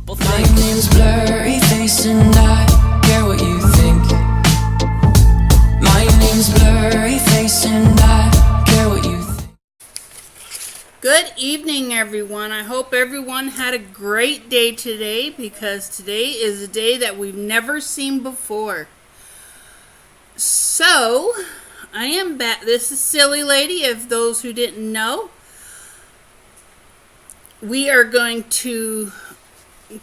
My name's Blurry Face and I care what you think. My name's Blurry Face and I care what you think. Good evening, everyone. I hope everyone had a great day today, because today is a day that we've never seen before. So, I am back. This is Silly Lady, if those who didn't know. We are going to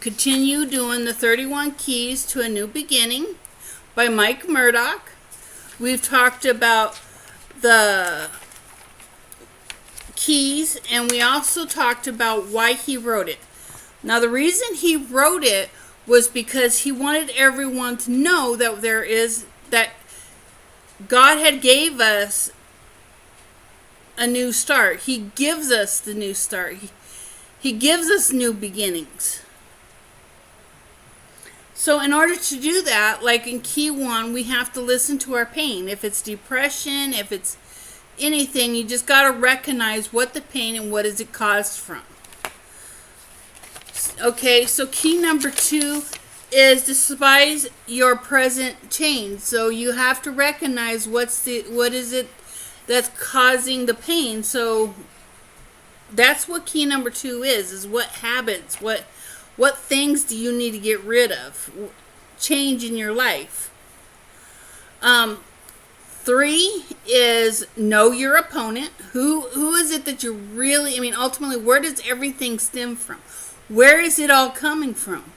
continue doing the 31 Keys to a New Beginning by Mike Murdock. We've talked about the keys, and we also talked about why he wrote it. Now, the reason he wrote it was because he wanted everyone to know that God had gave us a new start. He gives us the new start. He gives us new beginnings. So in order to do that, like in key 1, we have to listen to our pain. If it's depression, if it's anything, you just got to recognize what the pain and what is it caused from. Okay, so key number 2 is despise your present change. So you have to recognize what is it that's causing the pain. So that's what key number 2 is what habits, what things do you need to get rid of, change in your life. 3 is know your opponent. Who is it that you really, ultimately, where does everything stem from? Where is it all coming from?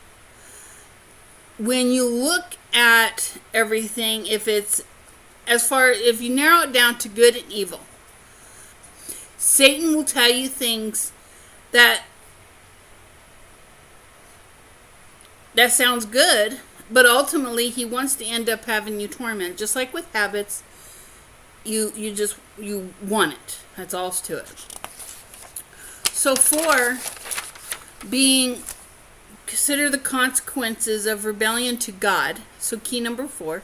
When you look at everything, if you narrow it down to good and evil, Satan will tell you things that sounds good, but ultimately he wants to end up having you torment. Just like with habits, you want it. That's all to it. So 4, consider the consequences of rebellion to God. So key number 4,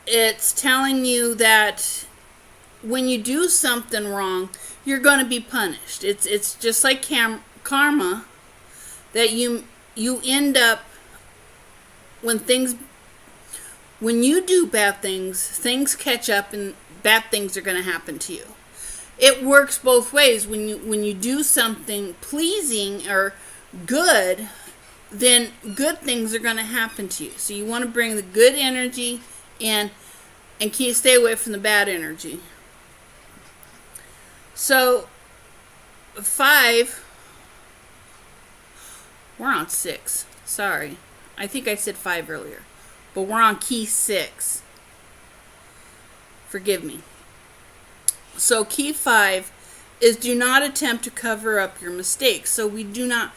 it's telling you that when you do something wrong, you're going to be punished. It's just like karma, that you end up, when you do bad things catch up and bad things are going to happen to you. It works both ways. When you do something pleasing or good, then good things are going to happen to you. So you want to bring the good energy in and stay away from the bad energy. So 5, we're on 6. Sorry. I think I said 5 earlier. But we're on key 6. Forgive me. So key 5 is do not attempt to cover up your mistakes. So we do not,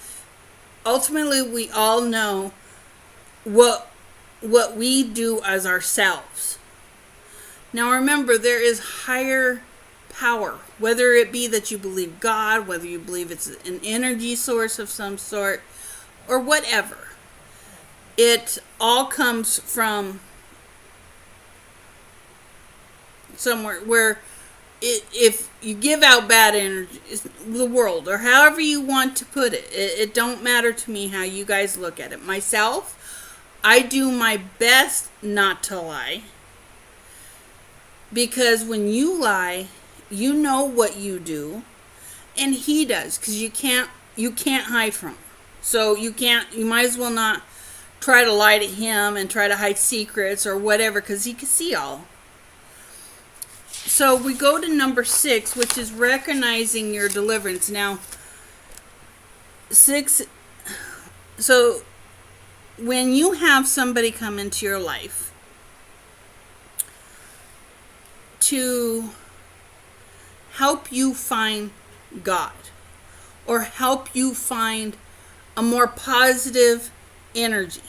ultimately we all know what we do as ourselves. Now remember, there is higher power, whether it be that you believe God, whether you believe it's an energy source of some sort, or whatever. It all comes from somewhere where if you give out bad energy, the world, or however you want to put it, it don't matter to me how you guys look at it. Myself, I do my best not to lie, because when you lie, you know what you do, and he does, because you can't hide from him. So you might as well not try to lie to him and try to hide secrets or whatever, because he can see all. So we go to number 6, which is recognizing your deliverance. Now, 6, so when you have somebody come into your life to help you find God, or help you find a more positive energy.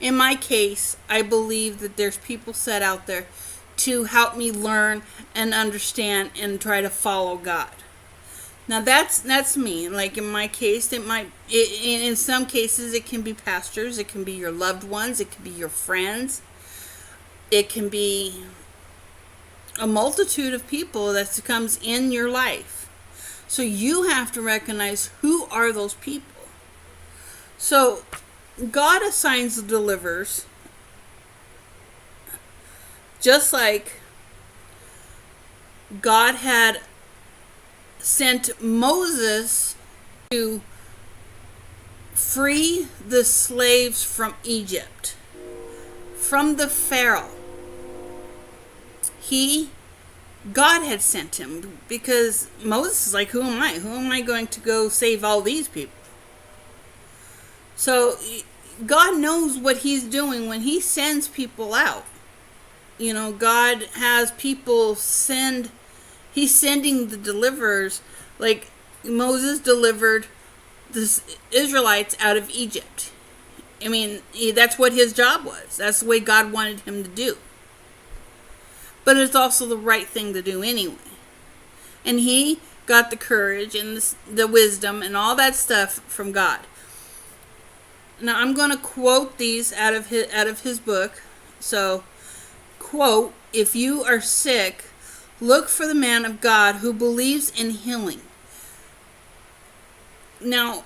In my case, I believe that there's people set out there to help me learn and understand and try to follow God. Now that's me. Like in my case, in some cases it can be pastors, it can be your loved ones, it can be your friends, it can be a multitude of people that comes in your life. So you have to recognize who are those people. So God assigns the deliverers, just like God had sent Moses to free the slaves from Egypt, from the Pharaoh. God had sent him, because Moses is like, who am I? Who am I going to go save all these people? So God knows what he's doing when he sends people out. God has people he's sending the deliverers, like Moses delivered the Israelites out of Egypt. That's what his job was. That's the way God wanted him to do. But it's also the right thing to do anyway. And he got the courage and the wisdom and all that stuff from God. Now I'm going to quote these out of his book. So, quote, "If you are sick, look for the man of God who believes in healing." Now,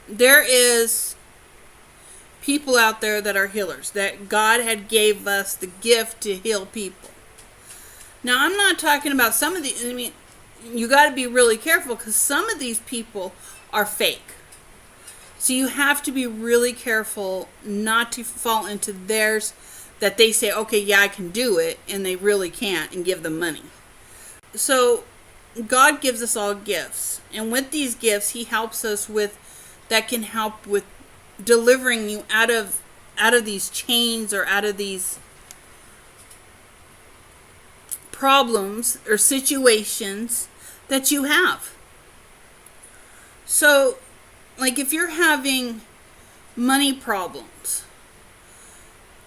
there is people out there that are healers, that God had gave us the gift to heal people. Now, I'm not talking about some of these. You got to be really careful, because some of these people are fake. So you have to be really careful not to fall into theirs, that they say, okay, yeah, I can do it, and they really can't, and give them money. So God gives us all gifts, and with these gifts, he helps us that can help with delivering you out of these chains, or out of these problems or situations that you have. So, like, if you're having money problems,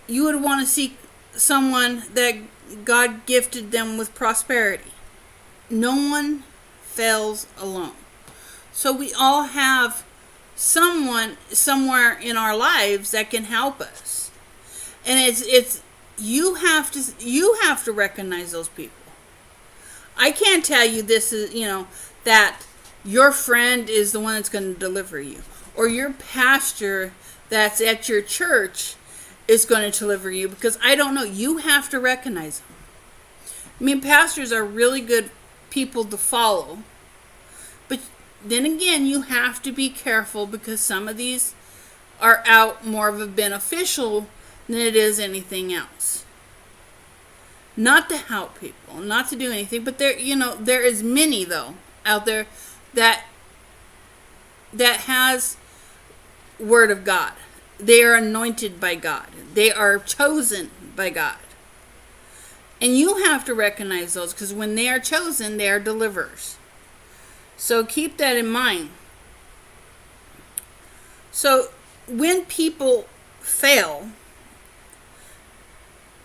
you would want to seek someone that God gifted them with prosperity. No one fails alone. So we all have someone somewhere in our lives that can help us. And it's you have to recognize those people. I can't tell you this is, that your friend is the one that's going to deliver you, or your pastor that's at your church is going to deliver you, because I don't know. You have to recognize them. Pastors are really good people to follow, but then again, you have to be careful, because some of these are out more of a beneficial than it is anything else. Not to help people, not to do anything, but there is many though out there that has word of God. They are anointed by God. They are chosen by God. And you have to recognize those, because when they are chosen, they are deliverers. So keep that in mind. So when people fail,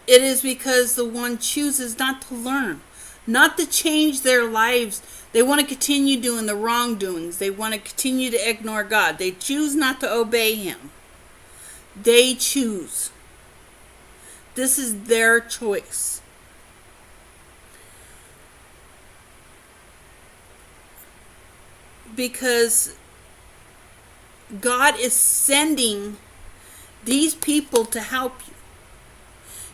it is because the one chooses not to learn, not to change their lives. They want to continue doing the wrongdoings. They want to continue to ignore God. They choose not to obey him. They choose. This is their choice. Because God is sending these people to help you.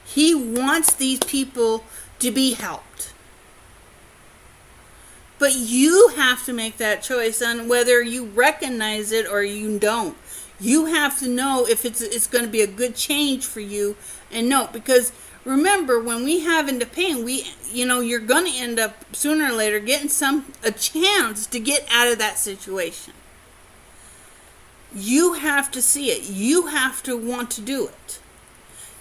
He wants these people to be helped. But you have to make that choice on whether you recognize it or you don't. You have to know if it's going to be a good change for you, and no, because remember, when we have into pain, you're going to end up sooner or later getting a chance to get out of that situation. You have to see it. You have to want to do it.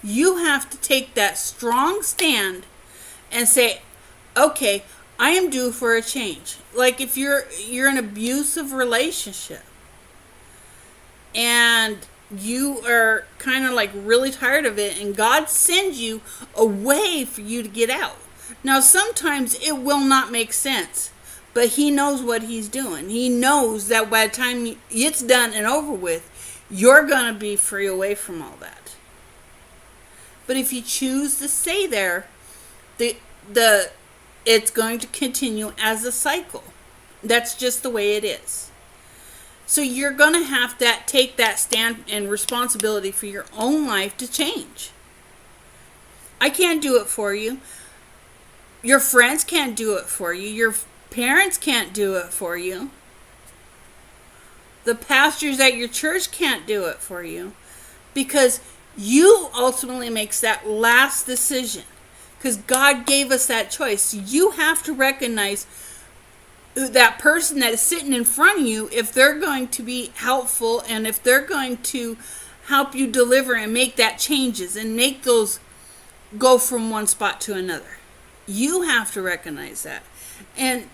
You have to take that strong stand and say, okay, I am due for a change. Like if you're in an abusive relationship and you are kind of like really tired of it, and God sends you a way for you to get out. Now, sometimes it will not make sense, but he knows what he's doing. He knows that by the time it's done and over with, you're going to be free away from all that. But if you choose to stay there, it's going to continue as a cycle. That's just the way it is. So you're going to have to take that stand and responsibility for your own life to change. I can't do it for you. Your friends can't do it for you. Your parents can't do it for you. The pastors at your church can't do it for you, because you ultimately makes that last decision, because God gave us that choice. You have to recognize that person that is sitting in front of you, if they're going to be helpful and if they're going to help you deliver and make that changes and make those go from one spot to another. You have to recognize that. And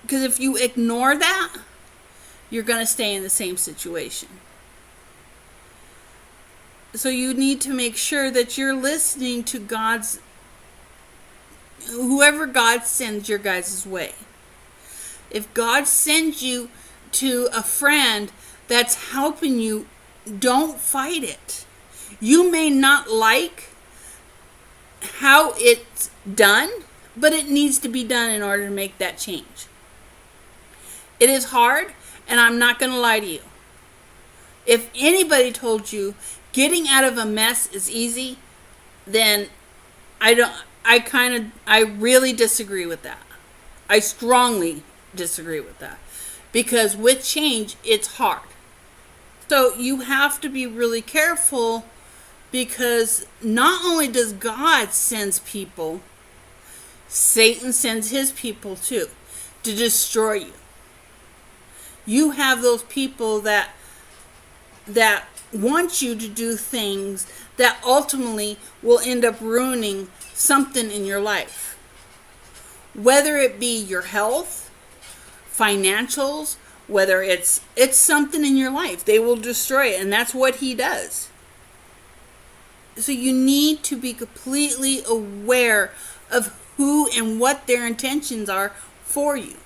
because if you ignore that, you're going to stay in the same situation. So you need to make sure that you're listening to whoever God sends your guys' way. If God sends you to a friend that's helping you, don't fight it. You may not like how it's done, but it needs to be done in order to make that change. It is hard, and I'm not going to lie to you. If anybody told you getting out of a mess is easy, then I really disagree with that. I strongly disagree with that, because with change, it's hard. So you have to be really careful, because not only does God send people, Satan sends his people too, to destroy you. You have those people that want you to do things that ultimately will end up ruining something in your life. Whether it be your health, financials, whether it's something in your life, they will destroy it, and that's what he does. So you need to be completely aware of who and what their intentions are for you.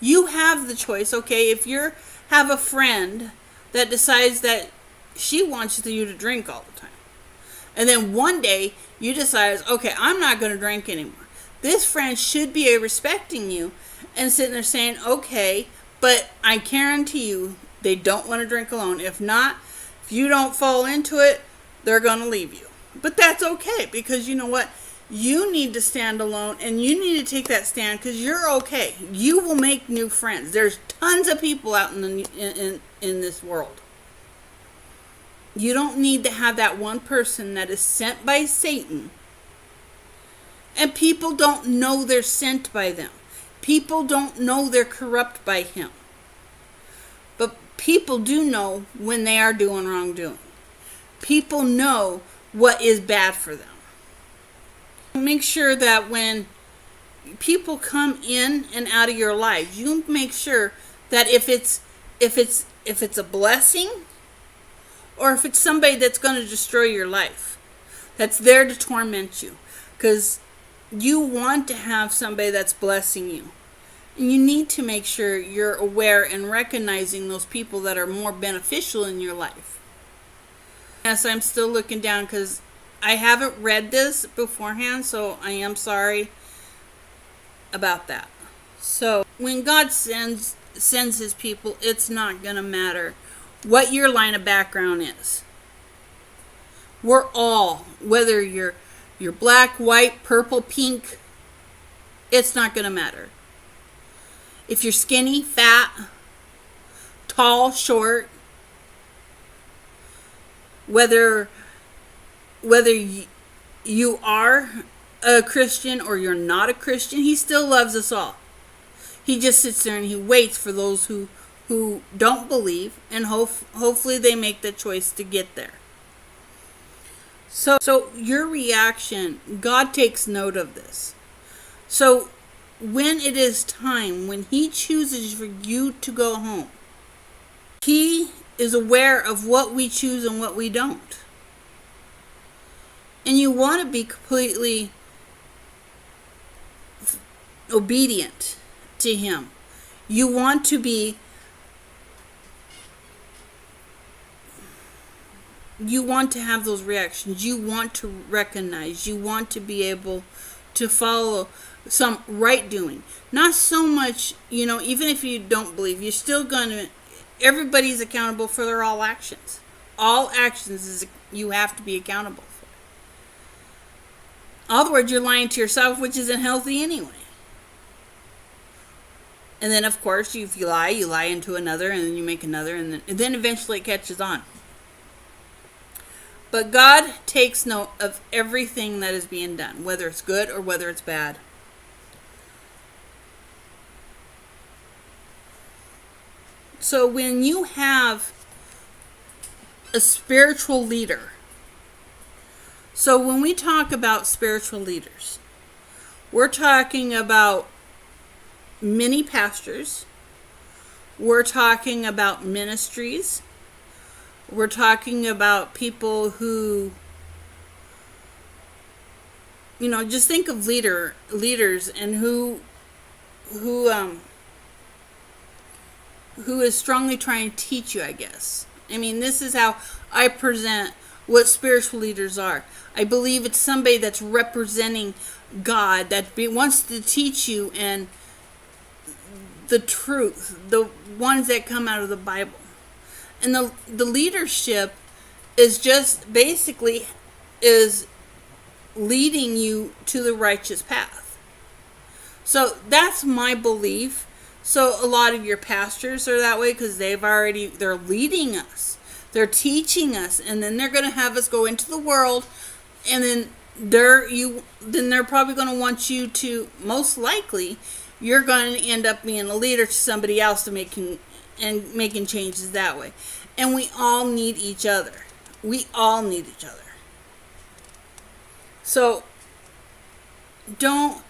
You have the choice, okay? If you have a friend that decides that she wants you to drink all the time, and then one day you decide, okay, I'm not going to drink anymore. This friend should be respecting you and sitting there saying, okay, but I guarantee you they don't want to drink alone. If not, if you don't fall into it, they're going to leave you. But that's okay, because you know what? You need to stand alone, and you need to take that stand, because you're okay. You will make new friends. There's tons of people out in this world. You don't need to have that one person that is sent by Satan, and people don't know they're sent by them. People don't know they're corrupt by him. But people do know when they are doing wrongdoing. People know what is bad for them. Make sure that when people come in and out of your life, you make sure that if it's a blessing, or if it's somebody that's going to destroy your life, that's there to torment you, because you want to have somebody that's blessing you. And you need to make sure you're aware and recognizing those people that are more beneficial in your life. Yes, I'm still looking down because I haven't read this beforehand, so I am sorry about that. So when God sends his people, it's not going to matter what your line of background is. We're all, whether you're black, white, purple, pink, it's not going to matter. If you're skinny, fat, tall, short, whether you are a Christian or you're not a Christian, he still loves us all. He just sits there and he waits for those who don't believe, and hopefully they make the choice to get there. So your reaction, God takes note of this. So when it is time, when he chooses for you to go home, he is aware of what we choose and what we don't. And you want to be completely obedient to him. You want to have those reactions. You want to recognize. You want to be able to follow some right doing. Not so much, even if you don't believe, you're still going to, everybody's accountable for their all actions. All actions is you have to be accountable for. In other words, you're lying to yourself, which isn't healthy anyway. And then, of course, if you lie into another, and then you make another, and then eventually it catches on. But God takes note of everything that is being done, whether it's good or whether it's bad. So when you have a spiritual leader, so when we talk about spiritual leaders, we're talking about many pastors, we're talking about ministries, we're talking about people who, just think of leaders and who is strongly trying to teach you, I guess. I mean, this is how I present what spiritual leaders are. I believe it's somebody that's representing God, that wants to teach you and the truth, the ones that come out of the Bible. And the leadership is just basically is leading you to the righteous path. So that's my belief. So a lot of your pastors are that way because they're leading us. They're teaching us, and then they're going to have us go into the world, and then they're probably going to want you to, most likely, you're going to end up being a leader to somebody else making changes that way. And we all need each other. We all need each other. So don't,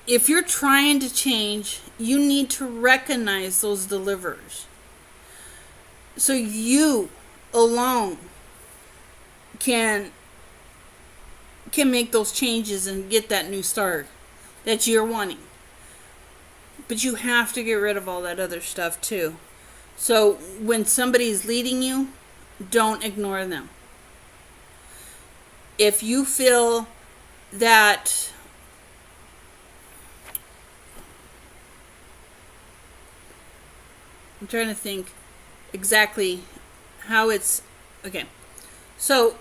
if you're trying to change, you need to recognize those deliverers. So you alone can make those changes and get that new start that you're wanting. But you have to get rid of all that other stuff too. So when somebody's leading you, don't ignore them. If you feel that I'm trying to think exactly how it's okay. So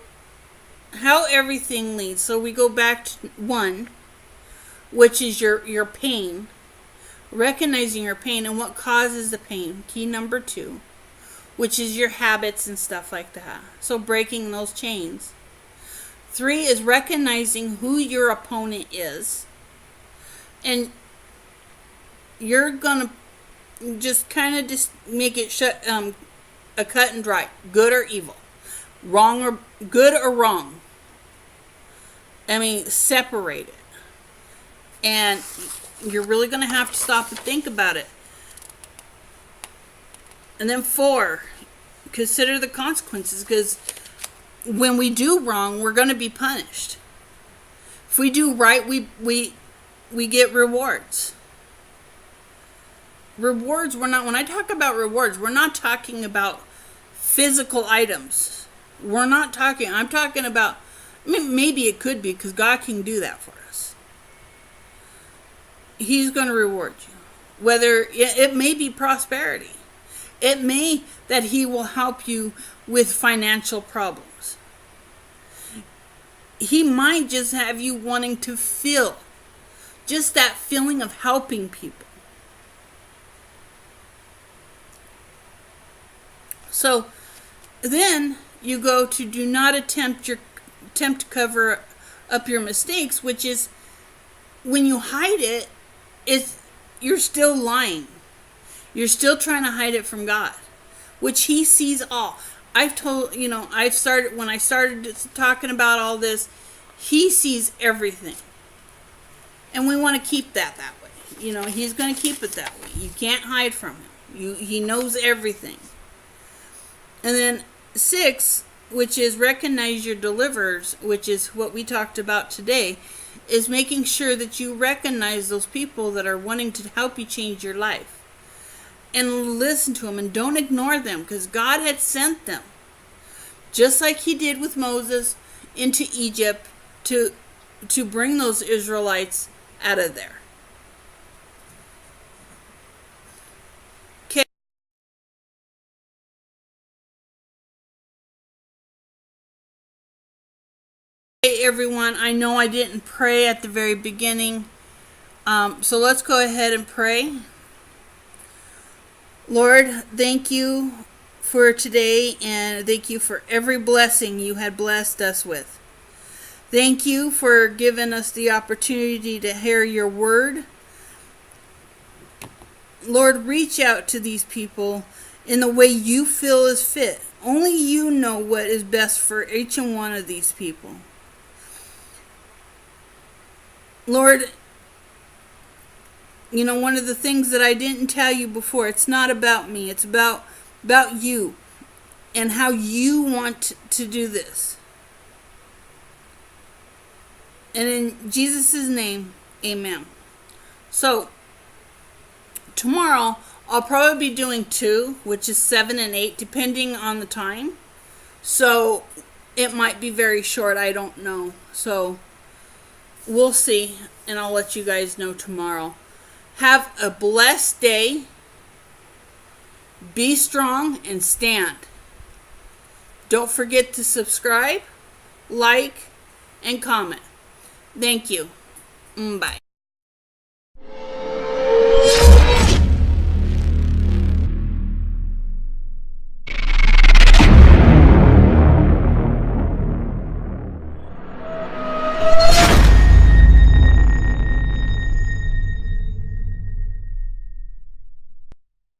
how everything leads. So we go back to 1, which is your pain. Recognizing your pain and what causes the pain. Key number 2, which is your habits and stuff like that. So breaking those chains. 3 is recognizing who your opponent is. And you're going to just kind of just make it a cut and dry. Good or evil. Wrong or good or wrong. I mean, separate it. And you're really going to have to stop and think about it. And then 4, consider the consequences, because when we do wrong, we're going to be punished. If we do right, we get rewards. Rewards, when I talk about rewards, we're not talking about physical items. I'm talking about, maybe it could be, because God can do that for us. He's going to reward you. Whether it may be prosperity. It may that he will help you with financial problems. He might just have you wanting to feel just that feeling of helping people. So then you go to do not attempt to cover up your mistakes, which is when you hide it, you're still lying. You're still trying to hide it from God, which he sees all. When I started talking about all this, he sees everything. And we want to keep that way. He's going to keep it that way. You can't hide from him. He knows everything. And then 6, which is recognize your deliverers, which is what we talked about today, is making sure that you recognize those people that are wanting to help you change your life. And listen to them and don't ignore them, because God had sent them. Just like he did with Moses into Egypt to to bring those Israelites out of there. Okay. Hey everyone, I know I didn't pray at the very beginning, so let's go ahead and pray. Lord, thank you for today, and thank you for every blessing you had blessed us with. Thank you for giving us the opportunity to hear your word. Lord, reach out to these people in the way you feel is fit. Only you know what is best for each and one of these people. Lord, you know, one of the things that I didn't tell you before, it's not about me. It's about you and how you want to do this. And in Jesus' name, amen. So, tomorrow, I'll probably be doing 2, which is 7 and 8, depending on the time. So, it might be very short. I don't know. So, we'll see. And I'll let you guys know tomorrow. Have a blessed day. Be strong and stand. Don't forget to subscribe, like, and comment. Thank you. Bye.